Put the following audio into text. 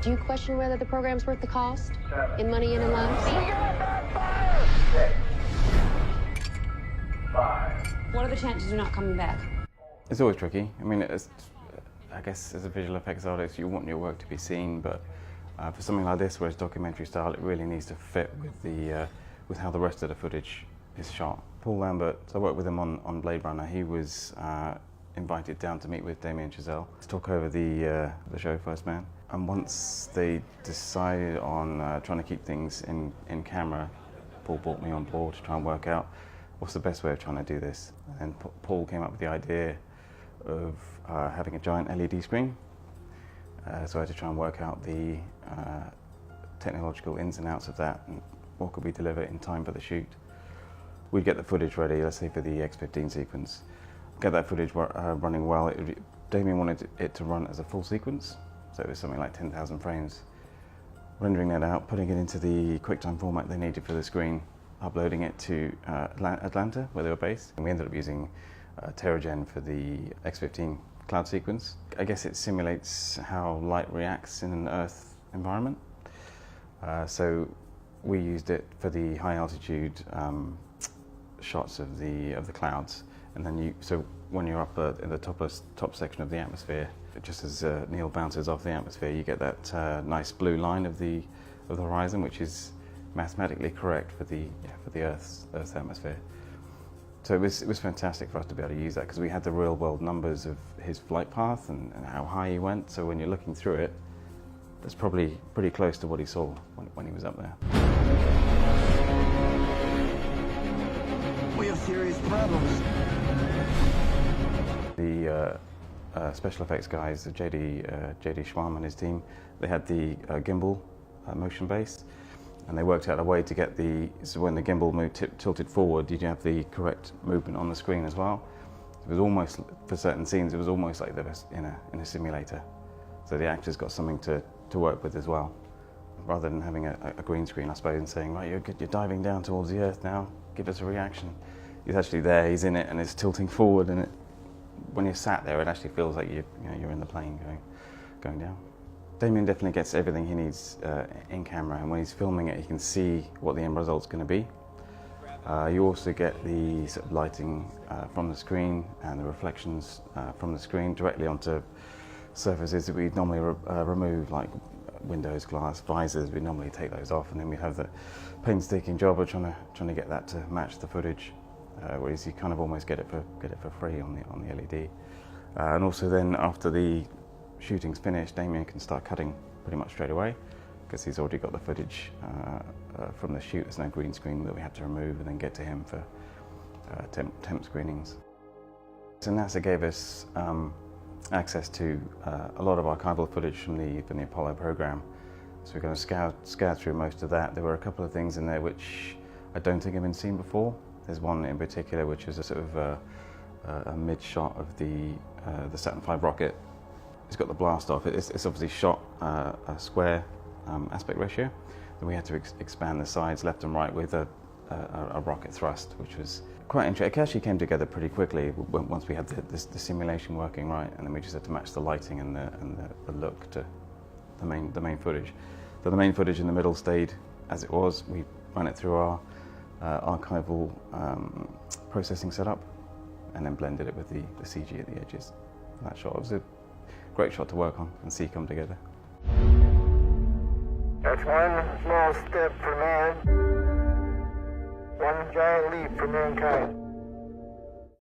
Do you question whether the program's worth the cost? In money and in lives? We got that fire! 6, 5. What are the chances you're not coming back? It's always tricky. I mean, I guess as a visual effects artist, you want your work to be seen, but for something like this, where it's documentary style, it really needs to fit with how the rest of the footage is shot. Paul Lambert, I worked with him on Blade Runner. He was invited down to meet with Damien Chazelle to talk over the show First Man. And once they decided on trying to keep things in camera, Paul brought me on board to try and work out what's the best way of trying to do this. And Paul came up with the idea of having a giant LED screen. So I had to try and work out the technological ins and outs of that and what could we deliver in time for the shoot. We'd get the footage ready, let's say for the X-15 sequence. Get that footage running well. Damien wanted it to run as a full sequence, so it was something like 10,000 frames. Rendering that out, putting it into the QuickTime format they needed for the screen, uploading it to Atlanta, where they were based. And we ended up using TeraGen for the X-15 cloud sequence. I guess it simulates how light reacts in an Earth environment. So we used it for the high altitude shots of the clouds, and then so when you're up in the top section of the atmosphere, just as Neil bounces off the atmosphere, you get that nice blue line of the horizon, which is mathematically correct for the Earth's atmosphere. So it was fantastic for us to be able to use that, because we had the real world numbers of his flight path and how high he went. So when you're looking through it, that's probably pretty close to what he saw when he was up there. We have serious problems. The special effects guys, JD Schwam and his team, they had the gimbal motion base, and they worked out a way to get so when the gimbal tilted forward, you'd have the correct movement on the screen as well. It was almost, for certain scenes, it was almost like they were in a simulator. So the actors got something to work with as well, rather than having a green screen, I suppose, and saying, right, you're diving down towards the Earth now, give us a reaction. He's actually there, he's in it, and it's tilting forward, and when you're sat there, it actually feels like you're in the plane going down. Damien definitely gets everything he needs in camera, and when he's filming it, he can see what the end result's going to be. You also get the sort of lighting from the screen and the reflections from the screen directly onto surfaces that we'd normally remove, like windows, glass, visors. We'd normally take those off, and then we'd have the painstaking job of trying to get that to match the footage. Whereas you kind of almost get it for free on the LED. And also then after the shooting's finished, Damien can start cutting pretty much straight away, because he's already got the footage from the shoot. There's no green screen that we had to remove and then get to him for temp screenings. So NASA gave us access to a lot of archival footage from the Apollo program. So we're going to scour through most of that. There were a couple of things in there which I don't think have been seen before. There's one in particular which is a sort of a mid-shot of the Saturn V rocket. It's got the blast off. It's obviously shot a square aspect ratio. Then we had to expand the sides left and right with a rocket thrust, which was quite interesting. It actually came together pretty quickly once we had the simulation working right, and then we just had to match the lighting and the look to the main footage. So the main footage in the middle stayed as it was. We ran it through our archival processing setup, and then blended it with the CG at the edges. That shot, it was a great shot to work on and see come together. That's one small step for man, one giant leap for mankind.